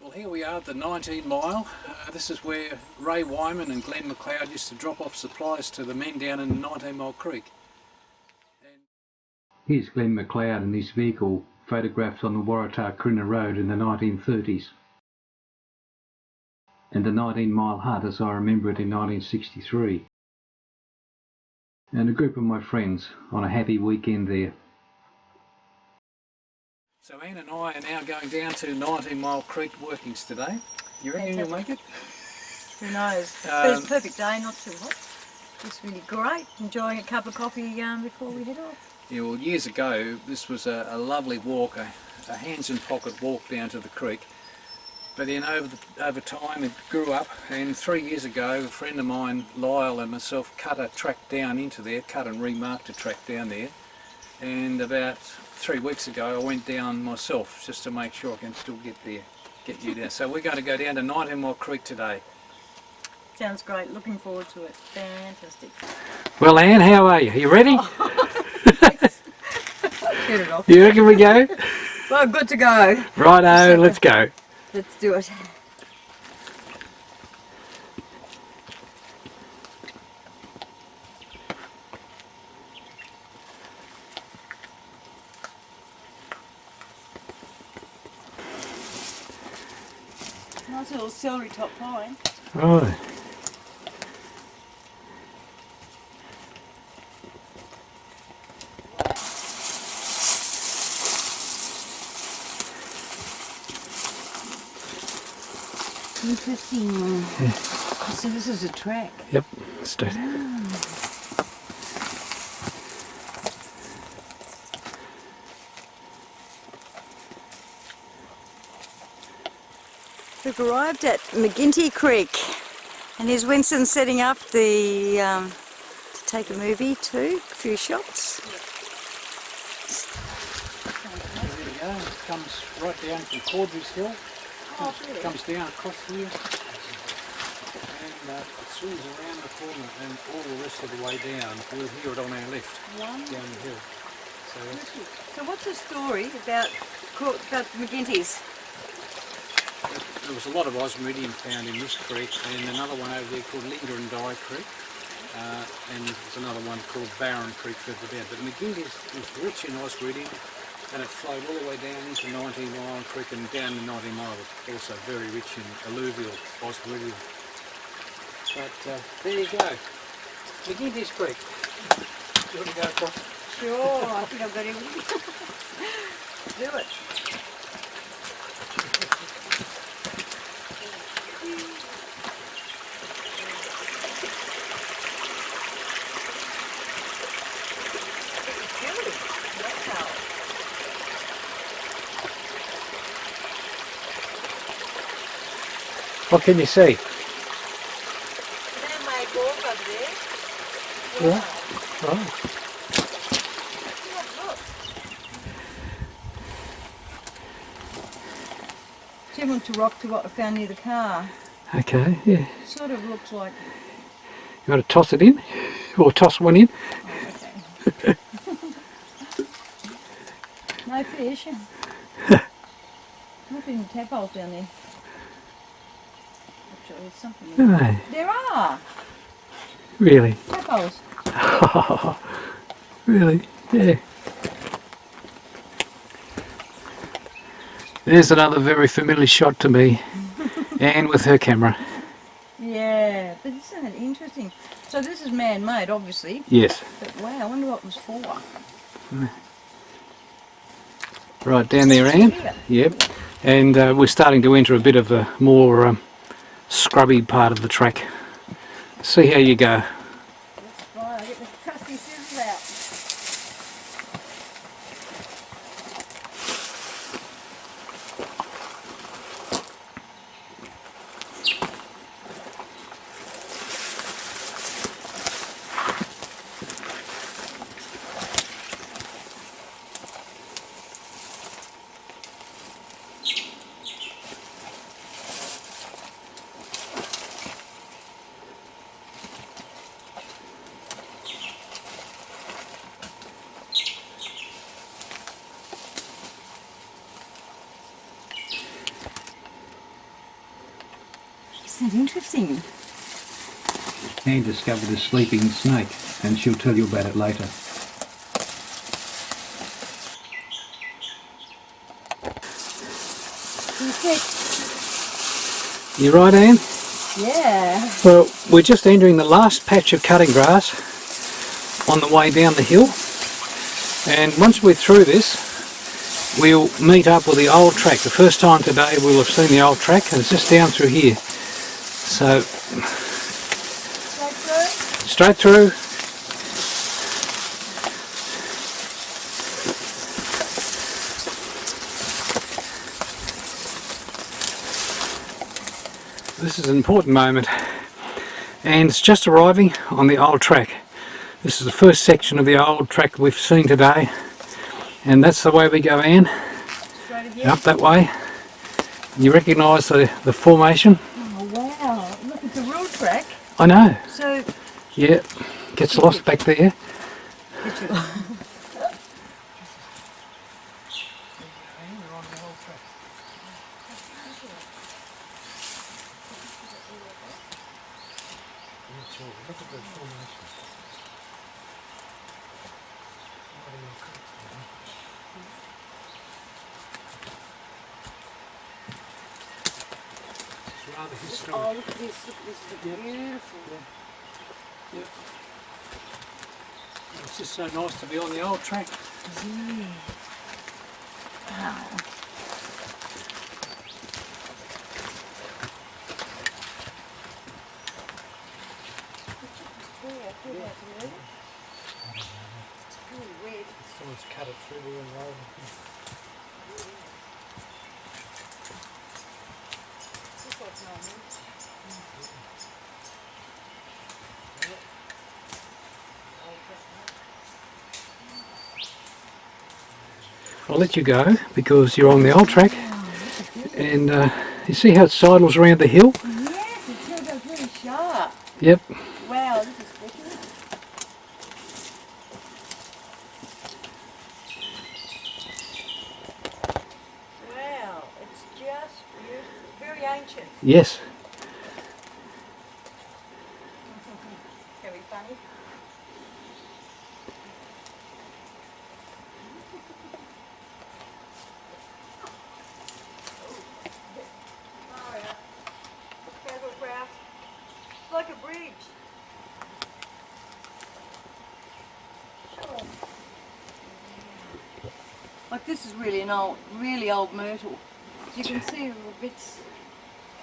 Well, here we are at the 19 mile. This is where Ray Wyman and Glenn McLeod used to drop off supplies to the men down in the 19 Mile Creek. Here's Glenn McLeod and his vehicle photographed on the Waratah Road in the 1930s. And the 19 Mile Hut as I remember it in 1963. And a group of my friends on a happy weekend there. So Anne and I are now going down to 19 Mile Creek workings today. You reckon you'll make it? Who knows? But it's a perfect day, not too hot. It's really great. Enjoying a cup of coffee before we head off. Yeah, well, years ago this was a lovely walk, a hands in pocket walk down to the creek. But then over time it grew up, and 3 years ago a friend of mine, Lyle, and myself cut a track down into there, cut and remarked a track down there. And about 3 weeks ago I went down myself just to make sure I can still get you down. So we're going to go down to 19 Mile Creek today. Sounds great, looking forward to it. Fantastic. Well, Anne, how are you? You ready? Get it off. You reckon we go? Well, good to go. Righto, let's go. Let's do it. Nice little celery top pine. Right. Interesting. Yeah. So this is a track. Yep, let's do it. We've arrived at McGinty Creek, and here's Winston setting up the to take a movie too, a few shots. There we go. It comes right down from Caudry's Hill. Comes down across here, and it swings around the corner and all the rest of the way down. We'll hear it on our left, down the hill. So what's the story about McGinty's? There was a lot of osmiridium found in this creek, and another one over there called Linger and Die Creek, and there's another one called Barron Creek further down. But McGinty's was rich in osmiridium, and it flowed all the way down into 19 Mile Creek, and down the 19 Mile was also very rich in alluvial osmiridium. But there you go, McGinty's Creek. Do you want to go across? Sure, I think I've got everything. Do it. What can you see? My gold over there. Yeah. Right. Look. Similar to rock to what I found near the car. Okay, yeah. Sort of looks like. You want to toss it in? Or toss one in? Oh, okay. No fish. Nothing tadpoles down there. Actually, there's something in there. No. There are! Really? Tadpoles. Oh, really? Yeah. There's another very familiar shot to me. Anne with her camera. Yeah, but isn't it interesting? So this is man-made, obviously. Yes. But wow, I wonder what it was for. Right down there, Anne. Yep. And we're starting to enter a bit of a more scrubby part of the track. See how you go. Let's try. I'll get the trusty scissors out. that interesting? Anne discovered a sleeping snake, and she'll tell you about it later. You right, Anne? Yeah. Well, we're just entering the last patch of cutting grass on the way down the hill, and once we're through this we'll meet up with the old track. The first time today we'll have seen the old track, and it's just down through here. So straight through. This is an important moment, and it's just arriving on the old track. This is the first section of the old track we've seen today, and that's the way we go, Anne. Up that way. You recognise the formation? Oh wow, look, it's a real track. I know. So yeah, gets lost back there. Rather historic. Oh, look at this. Look at this. It's beautiful. Yep. It's just so nice to be on the old track. Yeah. Wow. Someone's cut it through there and rolled it. I'll let you go because you're on the old track, and you see how it sidles around the hill? Yes, it sure goes really sharp. Yep. Wow, this is wicked. Wow, it's just beautiful. Very ancient. Yes. Very funny. It's like a bridge. Like this is really an really old myrtle. You can see the bits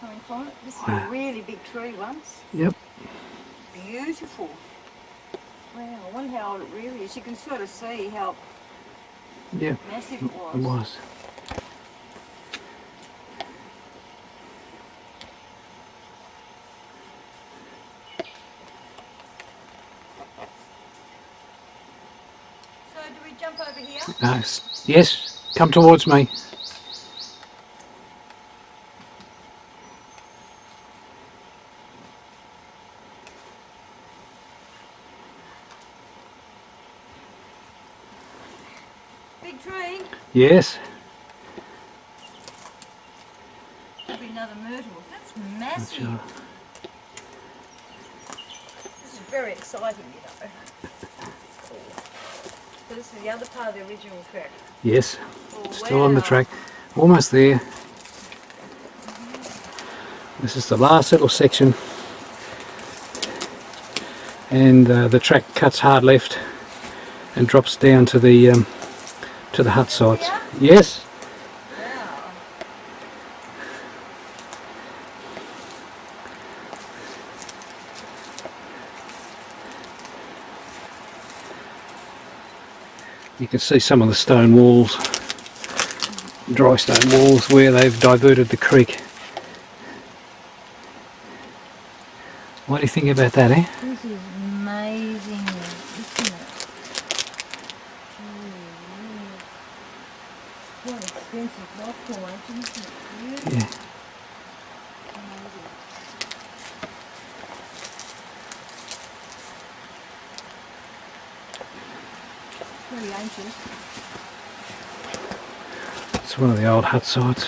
coming from it. This is a really big tree once. Yep. Beautiful. Wow, I wonder how old it really is. You can sort of see how massive it was. It was. So do we jump over here? Yes, come towards me. Big tree? Yes. Could be another myrtle. That's massive. Sure. This is very exciting, you know. Cool. So this is the other part of the original track. Yes. Oh, Still on the wow. track. Almost there. This is the last little section, and the track cuts hard left and drops down to the hut sites. Yeah? Yes. Wow. You can see some of the stone walls, dry stone walls, where they've diverted the creek. What do you think about that, eh? This is amazing, isn't it? What expensive rock formation, isn't it? Beautiful. Yeah. Amazing. Very ancient. It's one of the old hut sites.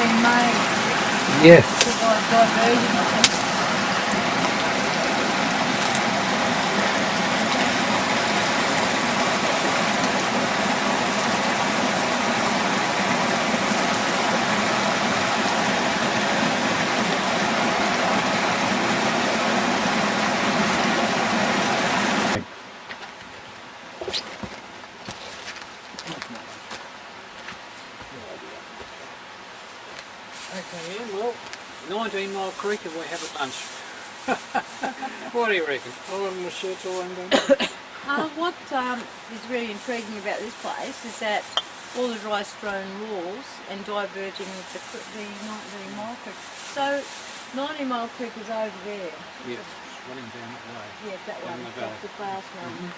been made Yeah. to diversion, I think. Okay, yeah, well, 19 Mile Creek if we have at lunch. What do you reckon? All in the shirts all I'm going. What is really intriguing about this place is that all the dry stone walls and diverging the 19 Mile Creek. So 19 Mile Creek is over there. Yeah, running down that way. Yeah, that Down one, the valley. that's the glass one.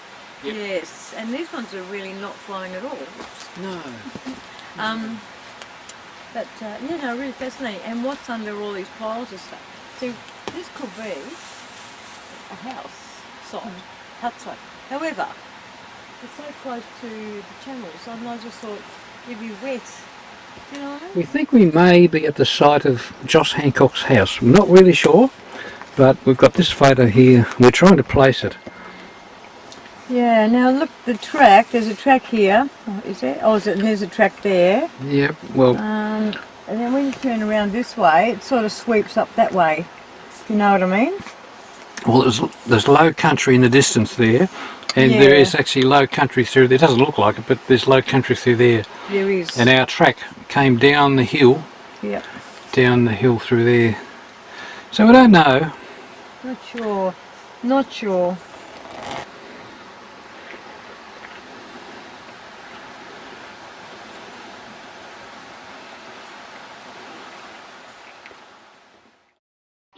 Yep. Yes, and these ones are really not flowing at all. No. Yeah, no, really fascinating. And what's under all these piles of stuff? So this could be a house site, hut site. However, it's so close to the channels, and I just thought it'd be wet. Do you know what I mean? We think we may be at the site of Joss Hancock's house. We're not really sure, but we've got this photo here. We're trying to place it. Yeah, now look, the track, there's a track here. Oh, is there? Oh, there's a track there. Yep, well, And then when you turn around this way, it sort of sweeps up that way. You know what I mean? well, there's low country in the distance there, and there is actually low country through there. It doesn't look like it, but there's low country through there. There is. And our track came down the hill, Yep. down the hill through there. So we don't know. Not sure. Not sure.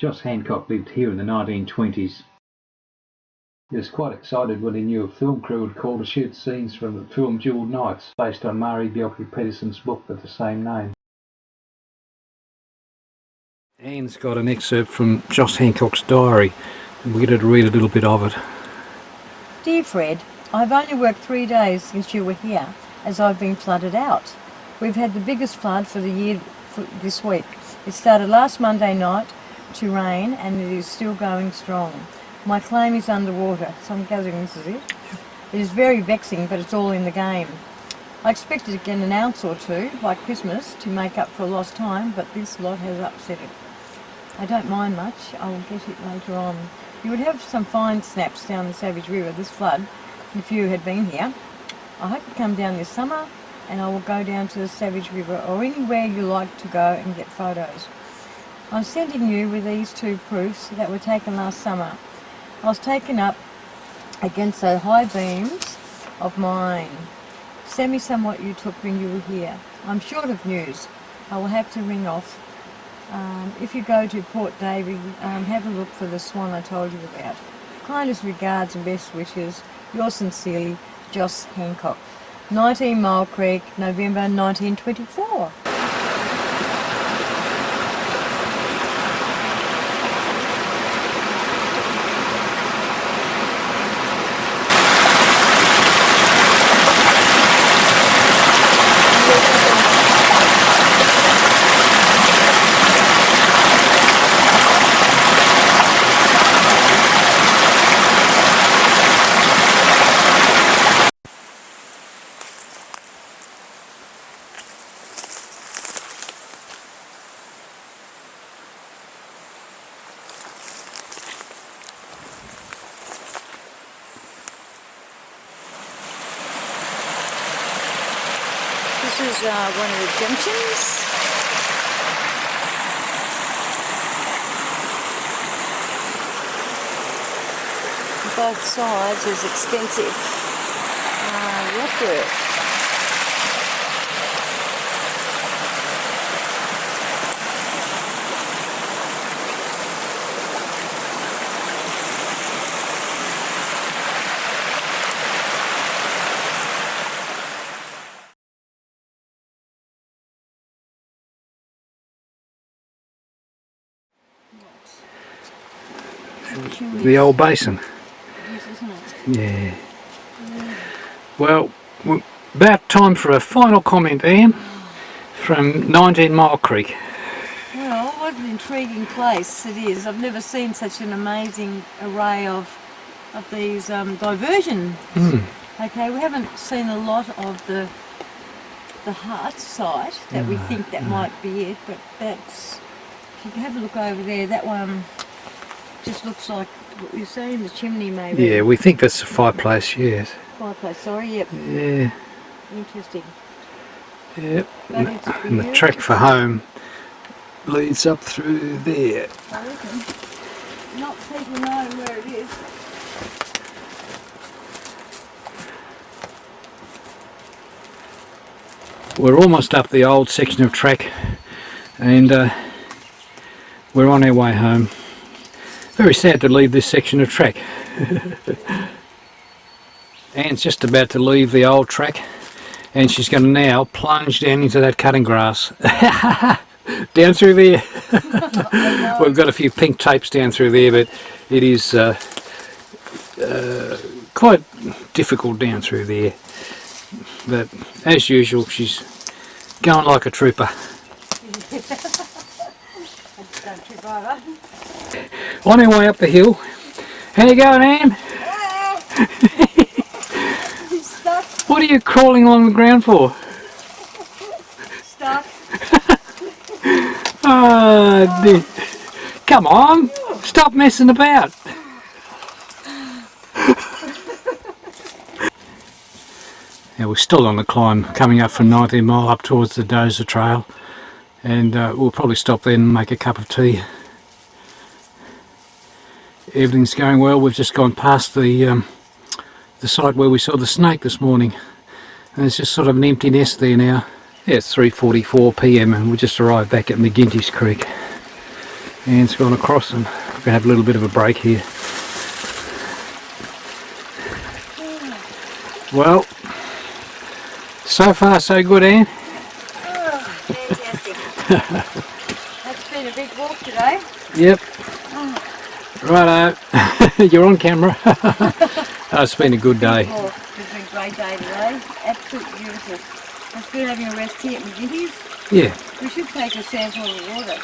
Joss Hancock lived here in the 1920s. He was quite excited when he knew a film crew had called to shoot scenes from the film Jewelled Nights, based on Murray Bjelke-Petersen's book with the same name. Anne's got an excerpt from Joss Hancock's diary, and we're going to read a little bit of it. Dear Fred, I've only worked 3 days since you were here, as I've been flooded out. We've had the biggest flood for the year this week. It started last Monday night to rain, and it is still going strong. My claim is underwater, so I'm gathering this is it. It is very vexing, but it's all in the game. I expected to get an ounce or two by Christmas to make up for lost time, but this lot has upset it. I don't mind much, I will get it later on. You would have some fine snaps down the Savage River this flood if you had been here. I hope you come down this summer, and I will go down to the Savage River or anywhere you like to go and get photos. I'm sending you with these 2 proofs that were taken last summer. I was taken up against the high beams of mine. Send me some what you took when you were here. I'm short of news. I will have to ring off. If you go to Port Davey, have a look for the swan I told you about. Kindest regards and best wishes. Yours sincerely, Joss Hancock. 19 Mile Creek, November 1924. This is one of the junctions. Both sides is extensive rockwork. The old basin. Yes, isn't it? Yeah. Well, about time for a final comment, Anne. from 19 Mile Creek. Well, what an intriguing place it is. I've never seen such an amazing array of these diversions. Okay, we haven't seen a lot of the heart site that we think that might be it, but that's, if you can have a look over there, that one just looks like what you're saying, the chimney maybe. Yeah, we think that's a fireplace, yes. Fireplace, sorry, yep. Yeah. Interesting. Yep. But it's And the track for home leads up through there. I reckon. Not people knowing where it is. We're almost up the old section of track, and we're on our way home. Very sad to leave this section of track. Anne's just about to leave the old track, and she's going to now plunge down into that cutting grass. Down through there. We've got a few pink tapes down through there, but it is quite difficult down through there. But as usual, she's going like a trooper. Don't trip over. On our way up the hill. How you going, Anne? Stuck. What are you crawling along the ground for? Stuck. Oh, dear. Come on, stop messing about. Yeah, we're still on the climb, coming up from 19 Mile up towards the Dozer Trail, and we'll probably stop there and make a cup of tea. Everything's going well. We've just gone past the site where we saw the snake this morning, and there's just sort of an empty nest there now. Yeah, it's 3:44 PM and we just arrived back at McGinty's Creek. Anne's gone across and we're going to have a little bit of a break here. Well, so far so good, Anne. Oh, fantastic. That's been a big walk today. Yep. Righto. You're on camera. Oh, it's been a good day. Oh, it's been a great day today. Absolutely beautiful. It's good having a rest here at McGinty's. Yeah. We should take a sample of the water.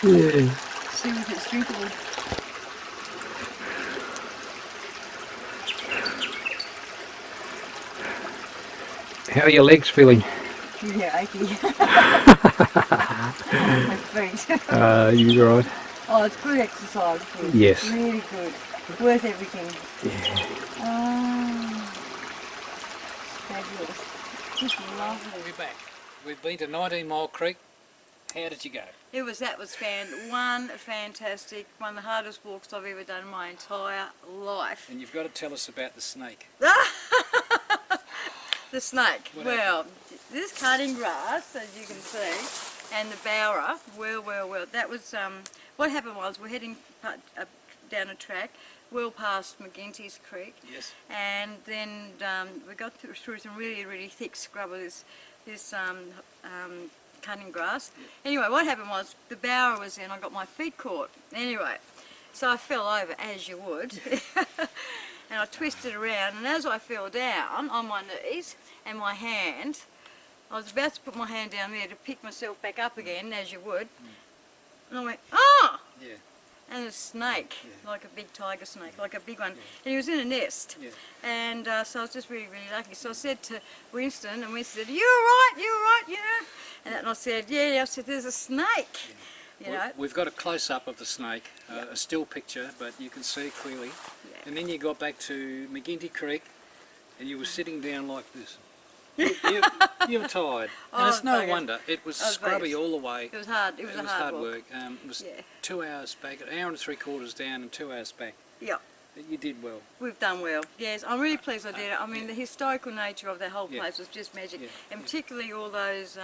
Yeah. See if it's drinkable. How are your legs feeling? Yeah, achy. My feet. You're right. Oh, it's good exercise. Good. Yes. Really good. Worth everything. Yeah. Oh, fabulous. Just lovely. We're back. We've been to 19 Mile Creek. How did you go? That was fantastic. One of the hardest walks I've ever done in my entire life. And you've got to tell us about the snake. The snake. What well, this cutting grass, as you can see, and the bower. Well. That was what happened was we're heading down a track, well past McGinty's Creek. Yes. And then we got through some really thick scrub of this cutting grass. Yeah. Anyway, what happened was the bower was in. I got my feet caught. Anyway, so I fell over, as you would. And I twisted around, and as I fell down on my knees and my hand, I was about to put my hand down there to pick myself back up again, as you would, and I went, ah! Yeah. And a snake, like a big tiger snake, like a big one, and he was in a nest. Yeah. And so I was just really lucky. So I said to Winston, and Winston said, you all right, you know? And I said, yeah, I said, there's a snake. Yeah. You know? We've got a close-up of the snake, a still picture, but you can see clearly. Yeah. And then you got back to McGinty Creek, and you were sitting down like this. You were tired. And it's no wonder. It was scrubby all the way. It was hard. It was hard work. It was 2 hours back, an hour and 3/4 down and 2 hours back. Yeah. You did well. We've done well. Yes, I'm really pleased I did it. I mean, the historical nature of the whole place was just magic. Yeah. And particularly all those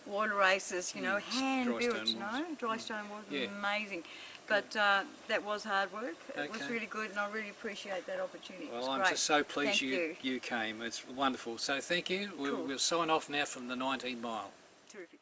water races, you know, hand-built, you know, dry stone water, amazing. But that was hard work. It was really good, and I really appreciate that opportunity. Well, I'm just so pleased you came. It's wonderful. So thank you. We'll sign off now from the 19 Mile. Terrific.